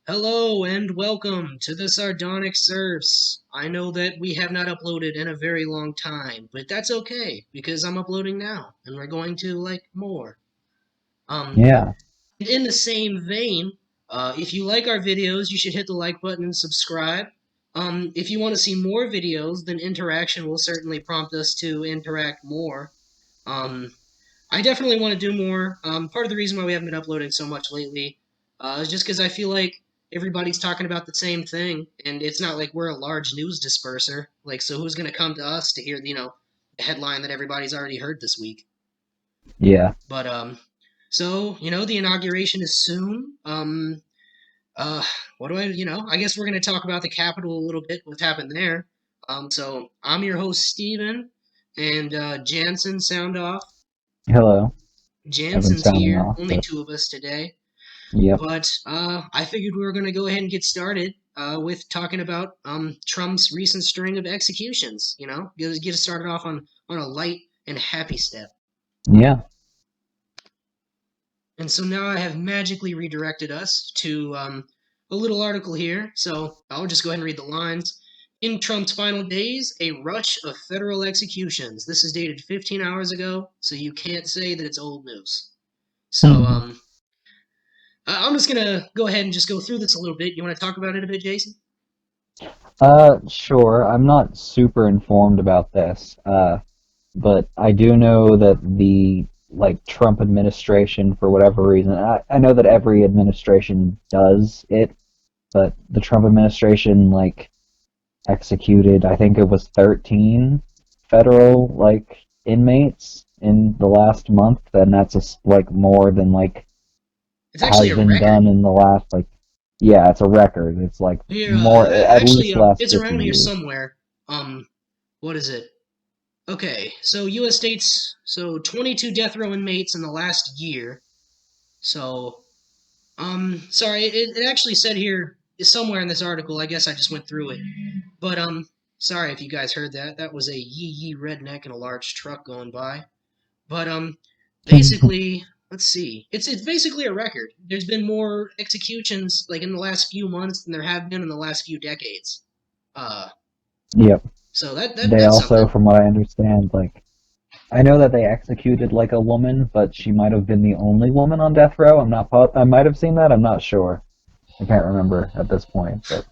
Hello and welcome to the Sardonic Surfs. I know that we have not uploaded in a very long time, but that's okay because I'm uploading now and we're going to like more. Um, Yeah. in the same vein, if you like our videos, you should hit the like button and subscribe. If you want to see more videos, then interaction will certainly prompt us to interact more. Um, I definitely want to do more. Part of the reason why we haven't been uploading so much lately is just because I feel like everybody's talking about the same thing, and it's not like we're a large news disperser. Like, so who's going to come to us to hear, the headline that everybody's already heard this week? Yeah. But so the inauguration is soon. Uh, what do I guess we're going to talk about the Capitol a little bit, what's happened there. So I'm your host Steven, and Jansen sound off. Hello. I've been Jansen's sounding here, off, only but two of us today. yep. But I figured we were going to go ahead and get started with talking about Trump's recent string of executions. Get us started off on a light and happy step. Yeah. And so now I have magically redirected us to a little article here. So I'll just go ahead and read the lines. In Trump's final days, a rush of federal executions. This is dated 15 hours ago, so you can't say that it's old news. So I'm just gonna go ahead and just go through this a little bit. You want to talk about it a bit, Jason? Sure. I'm not super informed about this. But I do know that the Trump administration, for whatever reason, I know that every administration does it, but the Trump administration executed, I think it was 13 federal inmates in the last month, and that's more than It's actually has a been record. done in the last yeah, it's a record. It's Here, more at actually, least last it's 50 around here years. somewhere. What is it? Okay, so U.S. states, so 22 death row inmates in the last year. So, sorry, it actually said here somewhere in this article. I guess I just went through it, but sorry if you guys heard that. That was a yee yee redneck in a large truck going by. But basically, let's see. It's basically a record. There's been more executions like in the last few months than there have been in the last few decades. Uh, Yep. so They that's also, something. from what I understand, I know that they executed a woman, but she might have been the only woman on death row. I might have seen that. I'm not sure. I can't remember at this point, but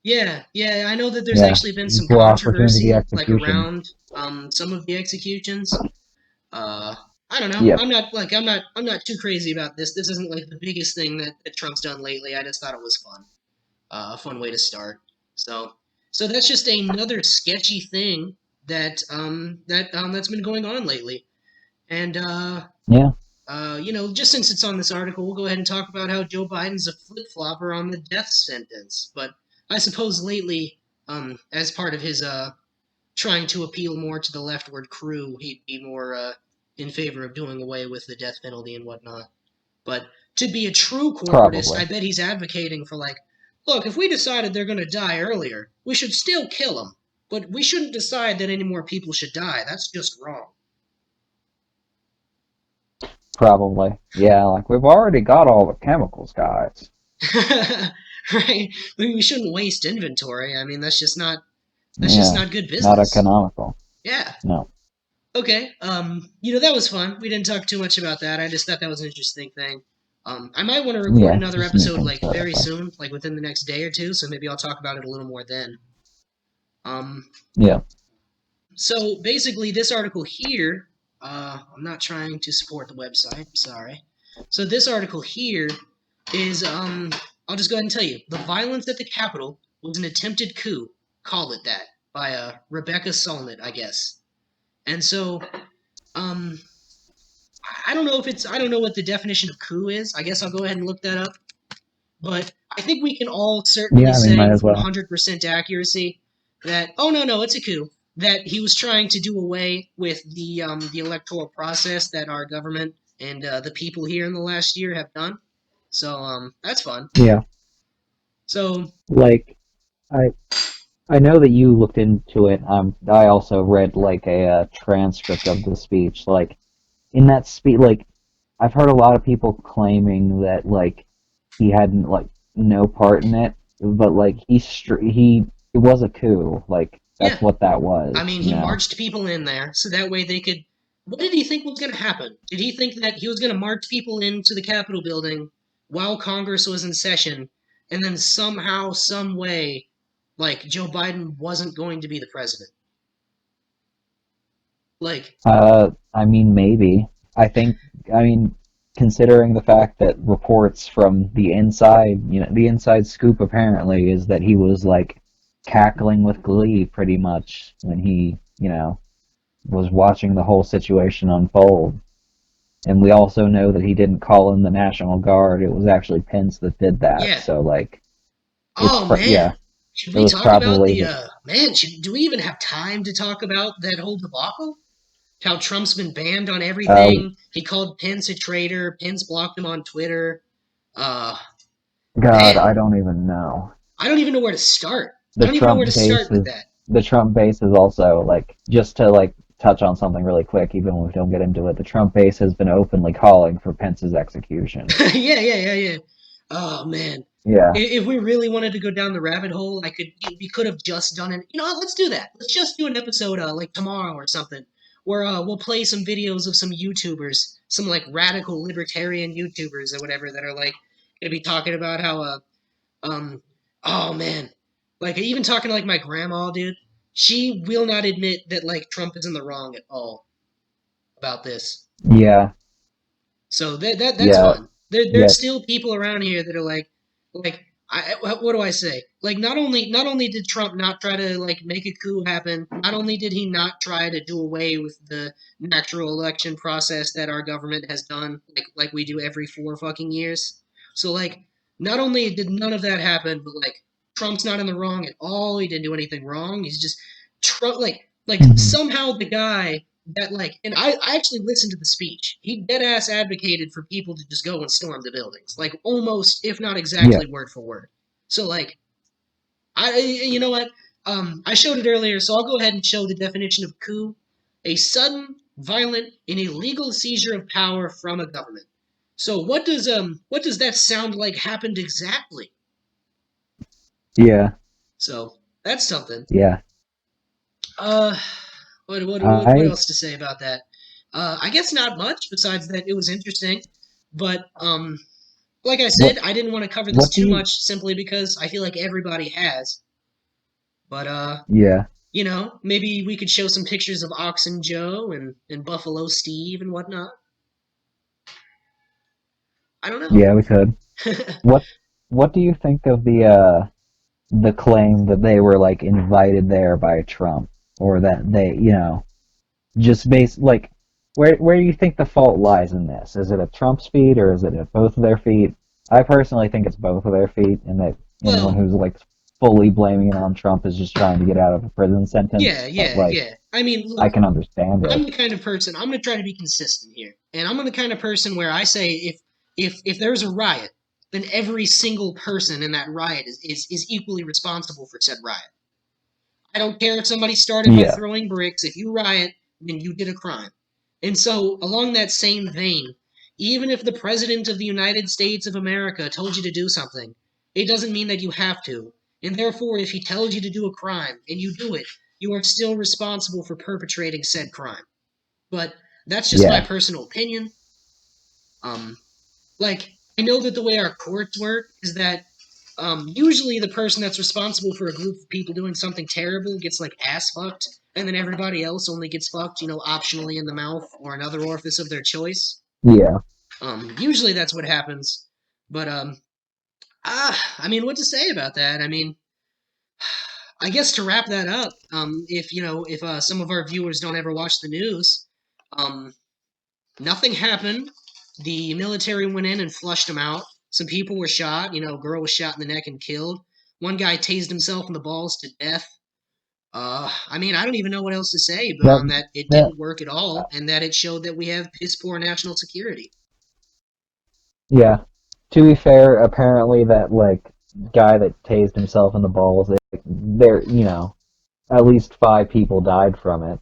Yeah, I know that there's yeah, actually been some equal opportunity controversy like execution. around some of the executions. Uh, I don't know. Yep. I'm not too crazy about this. This isn't like the biggest thing that Trump's done lately. I just thought it was fun. A fun way to start. So so that's just another sketchy thing that's been going on lately. And Yeah. just since it's on this article, we'll go ahead and talk about how Joe Biden's a flip flopper on the death sentence. But I suppose lately, as part of his trying to appeal more to the leftward crew, he'd be more in favor of doing away with the death penalty and whatnot. But to be a true corporatist, Probably. I bet he's advocating for like, look, if we decided they're going to die earlier, we should still kill them, but we shouldn't decide that any more people should die. That's just wrong. Probably. Yeah, we've already got all the chemicals, guys. Right? We shouldn't waste inventory. I mean, that's just Yeah. not good Not business. economical. Yeah. No. Okay. That was fun. We didn't talk too much about that. I just thought that was an interesting thing. I might want to record Yeah, another just new episode things like to very reference. soon, like within the next day or two, so maybe I'll talk about it a little more then. Um, Yeah. so basically, this article here, I'm not trying to support the website. Sorry. So this article here is, I'll just go ahead and tell you, the violence at the Capitol was an attempted coup. Call it that by Rebecca Solnit, I guess. And so, um, I don't know what the definition of coup is. I guess I'll go ahead and look that up. But I think we can all certainly Yeah, I mean, say might with as well. 100% accuracy that, oh, no, it's a coup. That he was trying to do away with the electoral process that our government and the people here in the last year have done. So that's fun. Yeah. So Like, I I know that you looked into it. I also read a transcript of the speech. In that speech, I've heard a lot of people claiming that he hadn't no part in it, but like he it was a coup. Like Yeah. that's what that I was, mean, you he know. marched people in there so that way they could. What did he think was going to happen? Did he think that he was going to march people into the Capitol building while Congress was in session, and then somehow, some way, like Joe Biden wasn't going to be the president? Like, I mean, maybe. I think, I mean, considering the fact that reports from the inside, the inside scoop apparently is that he was like cackling with glee pretty much when he, was watching the whole situation unfold. And we also know that he didn't call in the National Guard. It was actually Pence that did that. yeah. So, like, Oh yeah, man, should it we was talk about probably the the, man? Do we even have time to talk about that whole debacle? How Trump's been banned on uh, everything. He called Pence a traitor. Pence blocked him on Twitter. Uh, God, man, I don't even know. I don't even know where to start. I the don't even know where to Trump start base with is that. the Trump base is also like just to like touch on something really quick, even when we don't get into it. The Trump base has been openly calling for Pence's execution. Yeah, yeah, yeah, yeah. Oh man, Yeah. if we really wanted to go down the rabbit hole, we could have just done it. You know what? Let's do that. Let's just do an episode like tomorrow or something, where we'll play some videos of some YouTubers, some like radical libertarian YouTubers or whatever that are like gonna be talking about how um oh man, like even talking to like my grandma, dude. She will not admit that like Trump is in the wrong at all about this. Yeah. So that's Yeah. fun. There's Yes. still people around here that are like what do I say? Like not only did Trump not try to like make a coup happen, not only did he not try to do away with the natural election process that our government has done, like we do every 4 fucking years. So like not only did none of that happen, but like Trump's not in the wrong at all. He didn't do anything wrong. He's just Trump like Mhm. somehow the guy that like and I actually listened to the speech. He dead ass advocated for people to just go and storm the buildings. Like almost if not Yeah. exactly word for word. So like you know what? I showed it earlier, so I'll go ahead and show the definition of coup. A sudden, violent, and illegal seizure of power from a government. So what does that sound like happened exactly? Yeah. So that's something. Yeah. Uh what I else to say about that? I guess not much besides that it was interesting, but like I said, what I didn't want to cover this what do too you much simply because I feel like everybody has. But Yeah. maybe we could show some pictures of Oxen Joe and Buffalo Steve and whatnot. I don't know. Yeah, we could. What what do you think of the claim that they were like invited there by Trump or that they, just based like where do you think the fault lies in this? Is it at Trump's feet or is it at both of their feet? I personally think it's both of their feet, and that anyone Well, who's like fully blaming it on Trump is just trying to get out of a prison yeah, sentence. But yeah, like, yeah. I mean, I look, can understand I'm it. the kind of person. I'm gonna try to be consistent here, and I'm the kind of person where I say if there's a riot, then every single person in that riot is equally responsible for said riot. I don't care if somebody started by Yeah, throwing bricks. If you riot, then you did a crime. And so, along that same vein, even if the President of the United States of America told you to do something, it doesn't mean that you have to. And therefore, if he tells you to do a crime and you do it, you are still responsible for perpetrating said crime. But that's just my yeah, personal opinion. Um, like, I know that the way our courts work is that usually the person that's responsible for a group of people doing something terrible gets like ass fucked, and then everybody else only gets fucked, optionally in the mouth or another orifice of their choice. yeah, Usually that's what happens. But I mean, what to say about that? I mean, I guess to wrap that up, if some of our viewers don't ever watch the news, um, nothing happened. The military went in and flushed them out. Some people were shot. A girl was shot in the neck and killed. One guy tased himself in the balls to death. I mean, I don't even know what else to say that beyond that it that didn't work at all, and that it showed that we have piss poor national security. yeah. To be fair, apparently that like guy that tased himself in the balls, there, at least 5 people died from it.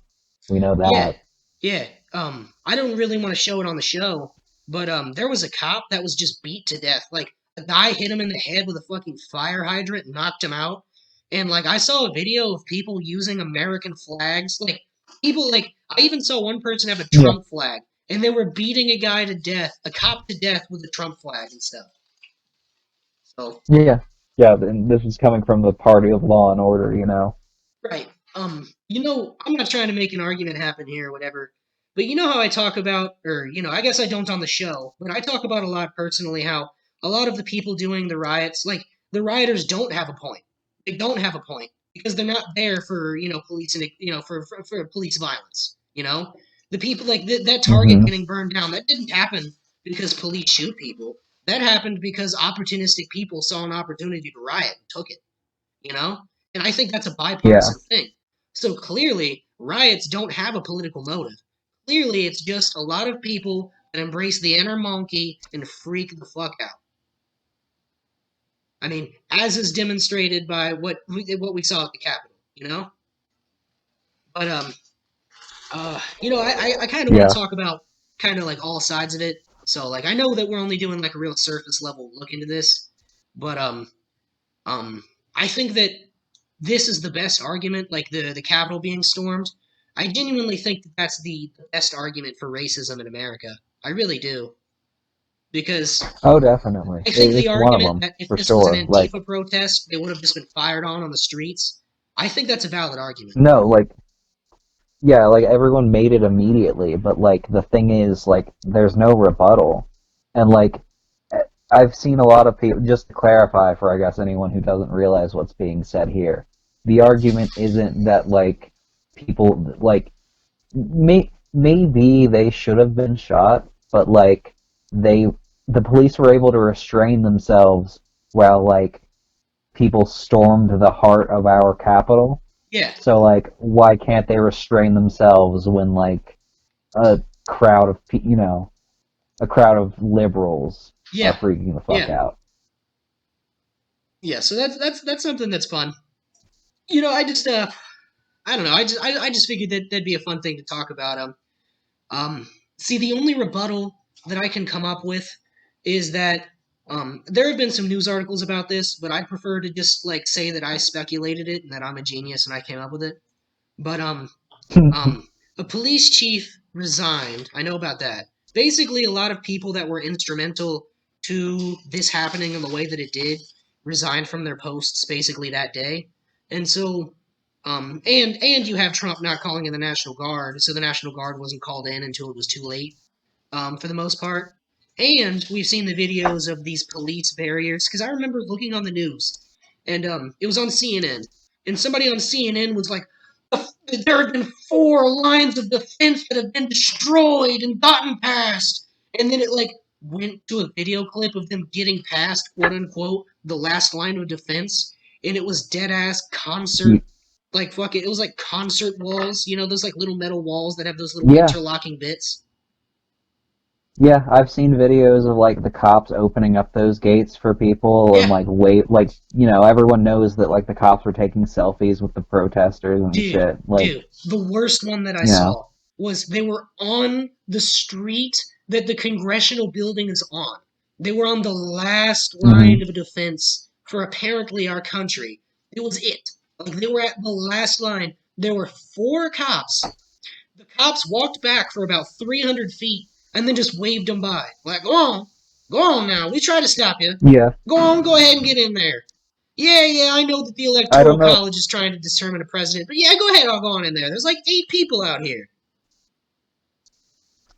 We know Yeah, that. yeah. I don't really want to show it on the show, but there was a cop that was just beat to death. Like a guy hit him in the head with a fucking fire hydrant, knocked him out. And like I saw a video of people using American flags. Like people like I even saw one person have a Yeah, Trump flag, and they were beating a guy to death, a cop to death with a Trump flag and stuff. So yeah, yeah. And this is coming from the party of law and order, you know. right. I'm not trying to make an argument happen here or whatever, but you know how I talk about, or, I guess I don't on the show, but I talk about a lot personally how a lot of the people doing the riots, like, the rioters don't have a point. They don't have a point because they're not there for, police and, for police violence, The people, like, that Target Hmm. getting burned down, that didn't happen because police shoot people. That happened because opportunistic people saw an opportunity to riot and took it, you know? And I think that's a Yeah. bipartisan thing. So clearly, riots don't have a political motive. Clearly, it's just a lot of people that embrace the inner monkey and freak the fuck out. I mean, as is demonstrated by what we saw at the Capitol. But I kind of want to Yeah. talk about kind of like all sides of it. So like, I know that we're only doing like a real surface level look into this, but um, I think that this is the best argument, like the Capitol being stormed. I genuinely think that that's the best argument for racism in America. I really do. Because Oh, definitely. I think the It's one of argument them that if for this was an sure. Like, Antifa protest, they would have just been fired on the streets, I think that's a valid argument. no, like, yeah, like everyone made it immediately, but like the thing is, like, there's no rebuttal, and like, I've seen a lot of people. Just to clarify for I guess anyone who doesn't realize what's being said here, the argument isn't that like people like maybe they should have been shot, but like they the police were able to restrain themselves while like people stormed the heart of our capital. Yeah, So like, why can't they restrain themselves when like a crowd of a crowd of liberals are yeah, freaking the fuck yeah, out? yeah. So that's something that's fun. I don't know. I just figured that that'd be a fun thing to talk about. Um, See, the only rebuttal that I can come up with is that there have been some news articles about this, but I prefer to just like say that I speculated it and that I'm a genius and I came up with it. But um, a police chief resigned. I know about that. Basically, a lot of people that were instrumental to this happening in the way that it did resigned from their posts basically that day. And so, and you have Trump not calling in the National Guard, so the National Guard wasn't called in until it was too late, for the most part. And we've seen the videos of these police barriers because I remember looking on the news, and it was on CNN, and somebody on CNN was like, there have been 4 lines of defense that have been destroyed and gotten past. And then it like went to a video clip of them getting past, quote unquote, the last line of defense. And it was dead ass concert, like fuck it. It was like concert walls, those like little metal walls that have those little Yeah, interlocking bits. yeah, I've seen videos of like the cops opening up those gates for people and Yeah, like wait, like everyone knows that like the cops were taking selfies with the protesters and dude, shit. Like, dude. The worst one that I you know, saw was they were on the street that the congressional building is on. They were on the last hmm line of defense for apparently our country. It was it. Like they were at the last line. There were 4 cops. The cops walked back for about 300 feet and then just waved them by. Like, go on now. We try to stop you. yeah, Go ahead and get in there. Yeah, I know that the I don't Electoral know. College is trying to determine a president, but yeah, go ahead, I'll go on in there. There's like 8 people out here.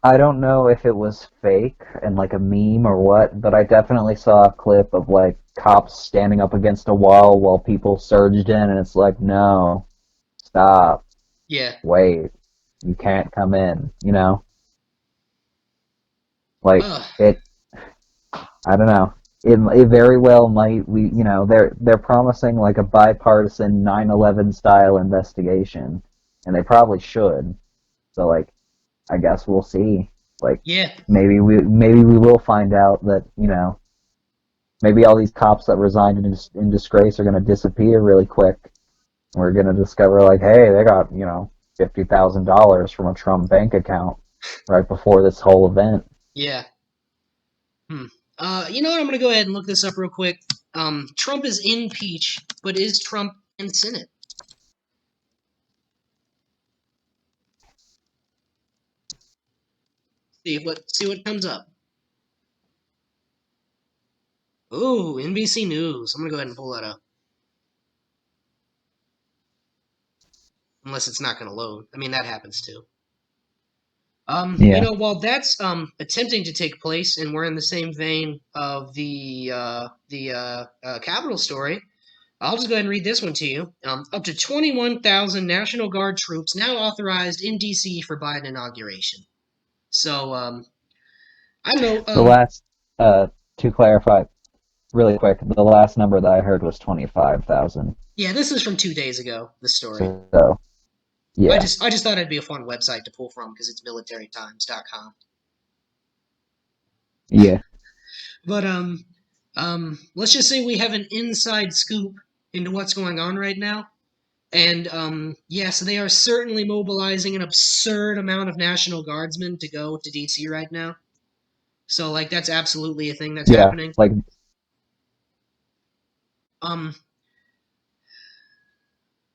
I don't know if it was fake and like a meme or what, but I definitely saw a clip of like cops standing up against a wall while people surged in, and it's like, no, stop, Yeah. wait, you can't come in, you know? Like, Ugh. it, I don't know. It very well might, they're promising like a bipartisan 9/11 style investigation, and they probably should. So like, I guess we'll see. Like, Yeah. maybe we will find out that maybe all these cops that resigned in disgrace are going to disappear really quick. And we're going to discover like, hey, they got $50,000 from a Trump bank account right before this whole event. Yeah. Hmm. You know what? I'm gonna go ahead and look this up real quick. Trump is impeached, but is Trump in Senate? See what comes up. Ooh, NBC News. I'm gonna go ahead and pull that up. Unless it's not gonna load. I mean, that happens too. Yeah. While that's attempting to take place, and we're in the same vein of the Capitol story, I'll just go ahead and read this one to you. Up to 21,000 National Guard troops now authorized in D.C. for Biden inauguration. So, I don't know. The last, to clarify really quick, the last number that I heard was 25,000. Yeah, this is from 2 days ago. This story. So, I yeah. just I just thought it'd be a fun website to pull from because it's militarytimes.com. Yeah. But let's just say we have an inside scoop into what's going on right now. And yes, they are certainly mobilizing an absurd amount of National Guardsmen to go to DC right now. So like that's absolutely a thing that's Yeah. happening. Like, Um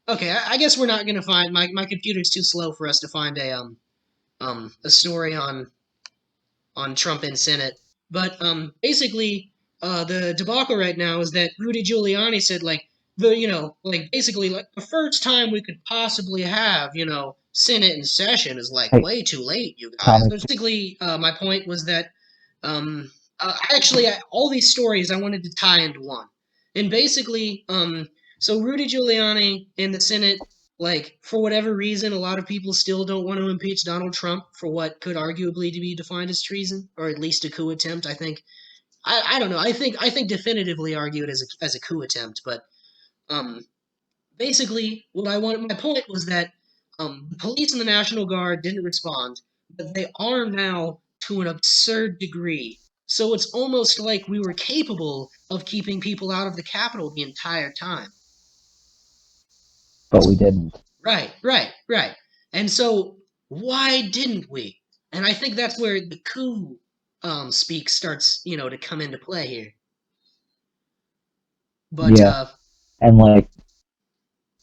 okay, I guess we're not gonna find my computer's too slow for us to find a story on Trump in Senate. But basically, the debacle right now is that Rudy Giuliani said like like basically like the first time we could possibly have Senate in session is like hey, way too late, you guys. Tommy, Basically, my point was that um, all these stories I wanted to tie into one, and basically, so Rudy Giuliani in the Senate, like for whatever reason, a lot of people still don't want to impeach Donald Trump for what could arguably to be defined as treason, or at least a coup attempt. I think I don't know. I think definitively argue it as a coup attempt, but um, basically, what I wanted my point was that the police and the National Guard didn't respond, but they are now to an absurd degree. So it's almost like we were capable of keeping people out of the Capitol the entire time. but we didn't. Right, right, right. And so why didn't we? And I think that's where the coup speak starts, to come into play here. But Yeah. And like,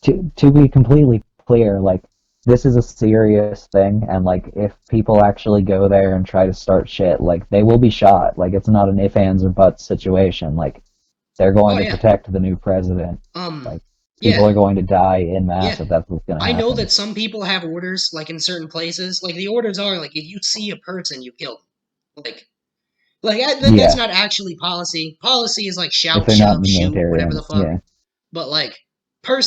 to be completely clear, like, this is a serious thing, and like, if people actually go there and try to start shit, like, they will be shot. Like, it's not an if, ands, or buts situation. Like, they're oh going to yeah, protect the new president. um, Like, people yeah, are going to die in yeah. mass if that's what's going to I know happen. that some people have orders, like in certain places. Like the orders are like if you see a person, you kill them. That's Yeah, not actually policy. Policy is like if shout, they're not in shove, the shoot, military, whatever and the fuck. yeah, But like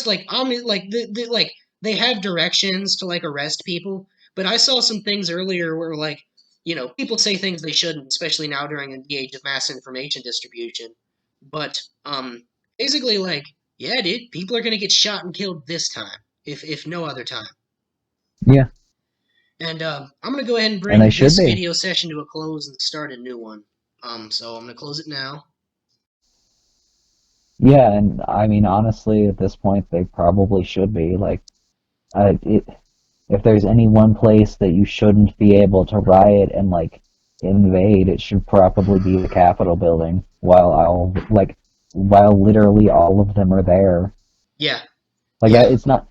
like like like they have directions to like arrest people. But I saw some things earlier where like people say things they shouldn't, especially now during the age of mass information distribution. But basically like yeah, dude, people are gonna get shot and killed this time, if no other time. yeah, And I'm gonna go ahead and and they bring should this be. video session to a close and start a new one. So I'm gonna close it now. Yeah, and I mean, honestly, at this point, they probably should be. Like, it, if there's any one place that you shouldn't be able to riot and like invade, it should probably be the Capitol building. While literally all of them are there. Yeah, Like, yeah, it's not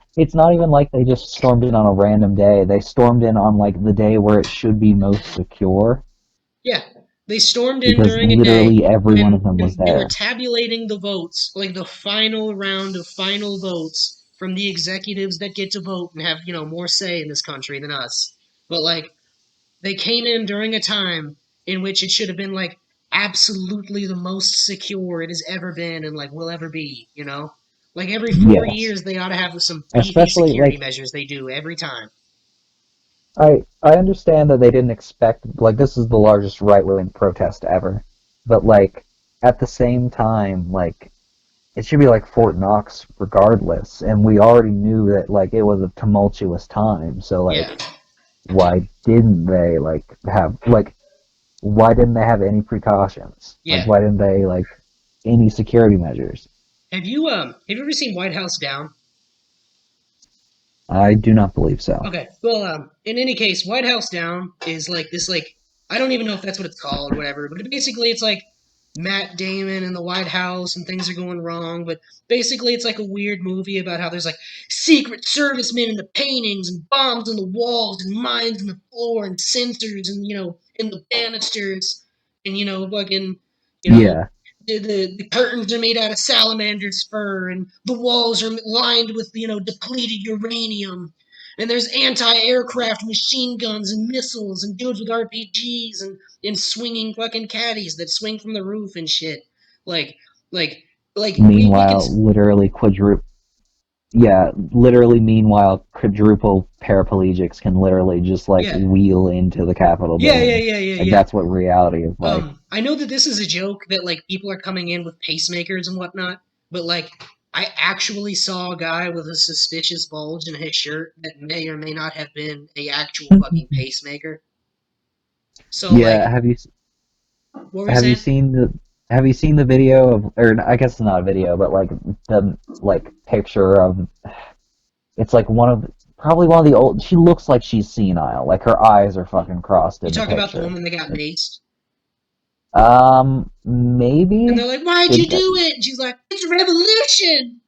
even like they just stormed in on a random day. They stormed in on like the day where it should be most secure yeah. They stormed in because during a day literally every one of them was when they were there. tabulating the votes, like the final round of final votes from the executives that get to vote and have more say in this country than us. But like they came in during a time in which it should have been like absolutely the most secure it has ever been and like will ever be. Like every 4 years Yes. they ought to have some beefy Especially security like measures they do every time. I understand that they didn't expect like this is the largest right wing protest ever. But like at the same time, like it should be like Fort Knox regardless. And we already knew that like it was a tumultuous time. So Yeah, like why didn't they why didn't they have any precautions? Like yeah. why didn't they like any security measures? Have you ever seen White House Down? I do not believe so. Okay. Well, in any case, White House Down is like this, like I don't even know if that's what it's called or whatever, but basically it's like Matt Damon in the White House and things are going wrong. But basically, it's like a weird movie about how there's like Secret Servicemen in the paintings and bombs on the walls and mines in the floor and sensors and in the banisters and fucking you know Yeah, the curtains are made out of salamander's fur and the walls are lined with depleted uranium and there's anti-aircraft machine guns and missiles and dudes with RPGs and swinging fucking caddies that swing from the roof and shit. Like, like, we can. meanwhile, meanwhile, quadruple paraplegics can literally just like Yeah, wheel into the Capitol yeah, yeah, building. yeah, yeah, Like yeah. that's what reality is like. I know that this is a joke that like people are coming in with pacemakers and whatnot, but like I actually saw a guy with a suspicious bulge in his shirt that may or may not have been a actual fucking pacemaker. So Yeah, like, what were you have you saying? seen the have you seen the video of, or I guess it's not a video, but like the like picture of, it's like probably one of the old, she looks like she's senile, like her eyes are fucking crossed You in the talk about the picture. woman that got maced, and they're Maybe like, "Why'd did you that, do it?" And she's like, "It's revolution."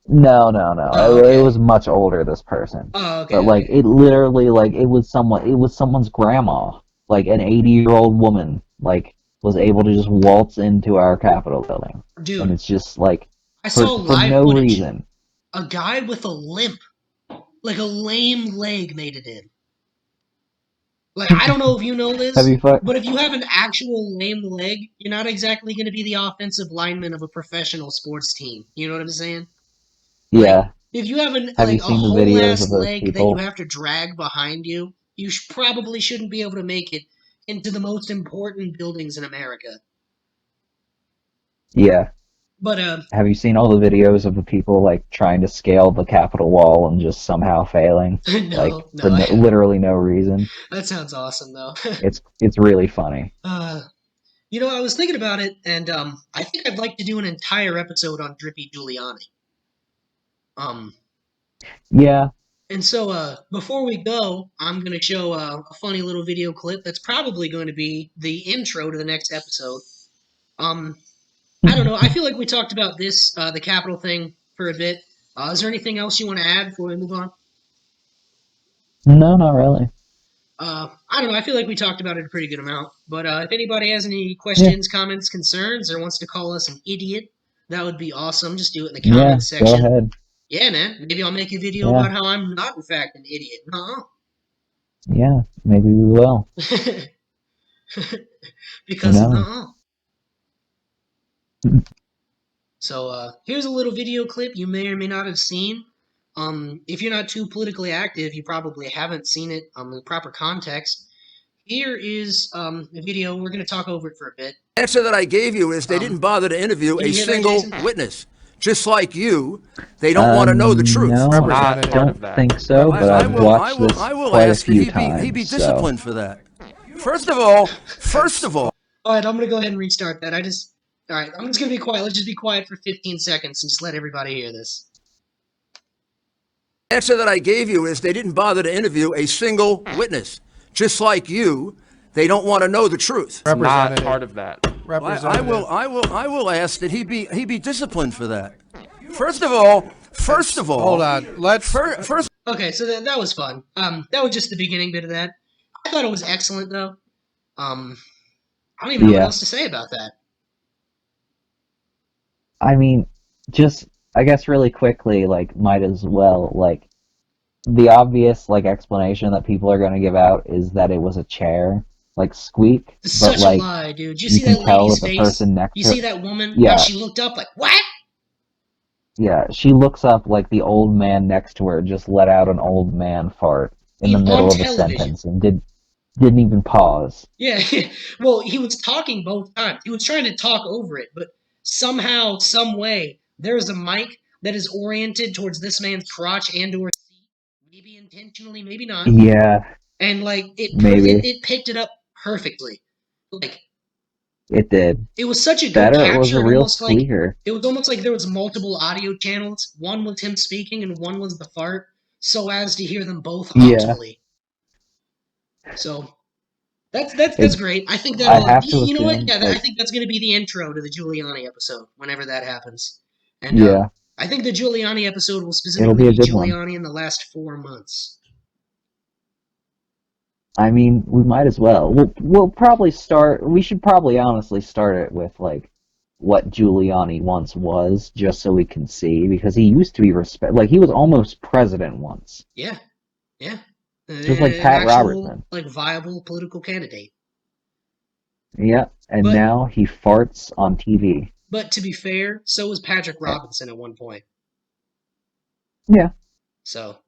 no. Oh, It okay. was much older, this person. Oh, But okay, like okay. it literally, like it was someone's grandma. Like an 80-year-old woman like was able to just waltz into our Capitol building. And Dude, it's just like I saw for live no footage. reason. A guy with a limp, like a lame leg, made it in. Like, I don't know if you know Have this, you fu- but if you have an actual lame leg, you're not exactly going to be the offensive lineman of a professional sports team. You know what I'm saying? Like, yeah, if you have have you a seen the whole videos ass of those leg that you people? have to drag behind you, you probably shouldn't be able to make it into the most important buildings in America. Yeah. But Have you seen all the videos of the people like trying to scale the Capitol wall and just somehow failing, like no, for no, I no, haven't. literally no reason? That sounds awesome though. It's really funny. uh, I was thinking about it, and I think I'd like to do an entire episode on Drippy Giuliani. Um, Yeah. and so before we go, I'm going to show a funny little video clip that's probably going to be the intro to the next episode. Um, I don't know. I feel like we talked about this, the Capitol thing, for a bit. Is there anything else you want to add before we move on? No, not really. I don't know. I feel like we talked about it a pretty good amount. But if anybody has any Yeah. questions, comments, concerns, or wants to call us an idiot, that would be awesome. Just do it in the Yeah, comments go section. ahead. Yeah, man. Maybe I'll make a video Yeah. about how I'm not, in fact, an idiot. Huh? Yeah, maybe we will. Who Because knows? nuh-uh. So here's a little video clip you may or may not have seen. If you're not too politically active, you probably haven't seen it in the proper context. Here is a video. We're going to talk over it for a bit. Answer that I gave you is they didn't bother to interview Can a you hear that, single Jason? witness. Just like you, they don't want to know the truth. No, I Not part of don't that. think so, but I've watched this I will quite a ask that few he be times, so disciplined for that. First of all, All right, I'm going to go ahead and restart that. All right, I'm just going to be quiet. Let's just be quiet for 15 seconds and just let everybody hear this. answer that I gave you is they didn't bother to interview a single witness. Just like you, they don't want to know the truth. Not part of that. I will ask that he be disciplined for that. First of all, Hold on. Let's. first Okay, so that was fun. That was just the beginning bit of that. I thought it was excellent, though. I don't even know what yeah. else to say about that. I mean, just I guess really quickly, like might as well, like the obvious like explanation that people are going to give out is that it was a chair, like squeak, It's but such a like lie, dude. Did you you see can that tell lady's that the face? person next You to see her, that woman? How yeah, she looked up like, what? yeah, she looks up like the old man next to her just let out an old man fart in the On middle of a television. sentence and didn't even pause. Yeah, well, he was talking both times. He was trying to talk over it, but somehow, some way, there is a mic that is oriented towards this man's crotch and/or seat, maybe intentionally, maybe not, Yeah, and like maybe it picked it up perfectly. Like it did. it was such a good That or it was capture. a real squeaker. It was almost like there was multiple audio channels. One was him speaking, and one was the fart, so as to hear them both Yeah, optimally. So That's great. I think I that'll. have to You know what? assume, Yeah, I like, think that's going to be the intro to the Giuliani episode whenever that happens. And yeah, I think the Giuliani episode will it'll specifically be a be good one. Giuliani in the last 4 months. I mean, we might as well. We'll probably start. We should probably honestly start it with like what Giuliani once was, just so we can see, because he used to be like he was almost president once, Yeah, yeah. just like An Pat actual Robertson. like viable political candidate. Yeah, and But now he farts on TV. but to be fair, so was Patrick Yeah, Robinson at one point. yeah. So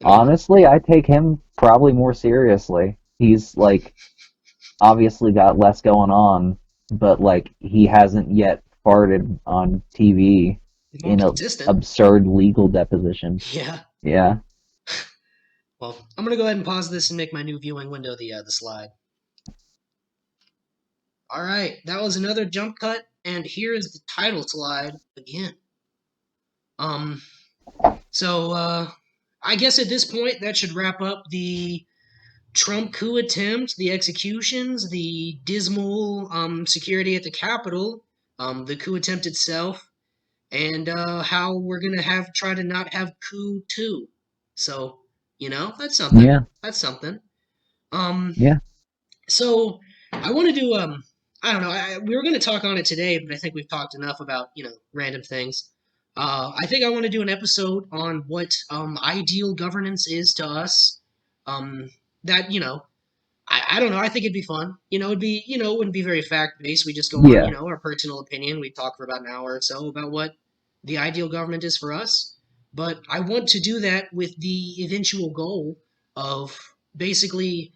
I mean, Honestly, I take him probably more seriously. He's like obviously got less going on, but like he hasn't yet farted on TV he's more in a consistent. absurd legal deposition. Yeah. Yeah. Well, I'm gonna go ahead and pause this and make my new viewing window the slide. All right, that was another jump cut, and here is the title slide again. Um, so I guess at this point that should wrap up the Trump coup attempt, the executions, the dismal security at the Capitol, the coup attempt itself, and how we're gonna try to not have coup 2. So that's something. Yeah. That's something. Um, Yeah. so I want to do I don't know. We were going to talk on it today, but I think we've talked enough about random things. I think I want to do an episode on what ideal governance is to us. Um, that I don't know. I think it'd be fun. It'd be it wouldn't be very fact based. We just go on Yeah. our personal opinion. We talk for about an hour or so about what the ideal government is for us. But I want to do that with the eventual goal of basically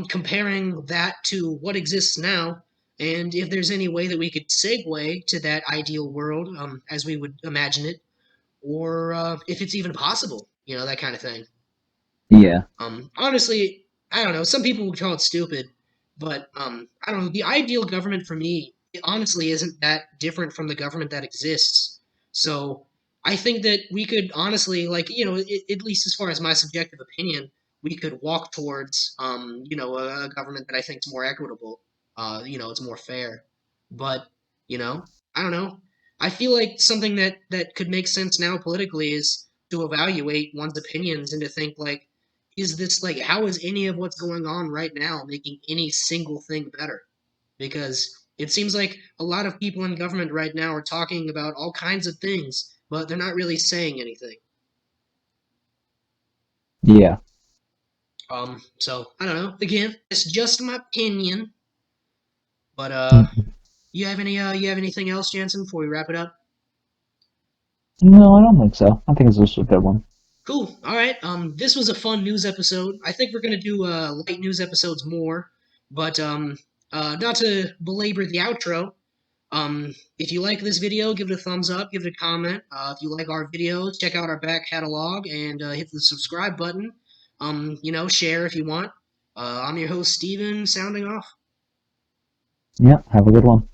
comparing that to what exists now, and if there's any way that we could segue to that ideal world as we would imagine it, or if it's even possible, that kind of thing. Yeah. Honestly, I don't know. Some people would call it stupid, but I don't know. The ideal government for me, it honestly isn't that different from the government that exists. So I think that we could honestly, like, at least as far as my subjective opinion, we could walk towards, a government that I think is more equitable. It's more fair. But I don't know. I feel like something that could make sense now politically is to evaluate one's opinions and to think like, is this like how is any of what's going on right now making any single thing better? Because it seems like a lot of people in government right now are talking about all kinds of things, but they're not really saying anything. Yeah. So I don't know. Again, it's just my opinion. But Mm. you have anything else, Jansen, before we wrap it up? No, I don't think so. I think this was a good one. Cool. All right. This was a fun news episode. I think we're gonna do light news episodes more, but not to belabor the outro. If you like this video, give it a thumbs up, give it a comment. If you like our videos, check out our back catalog and hit the subscribe button. Share if you want. I'm your host, Steven, sounding off. Yeah. Have a good one.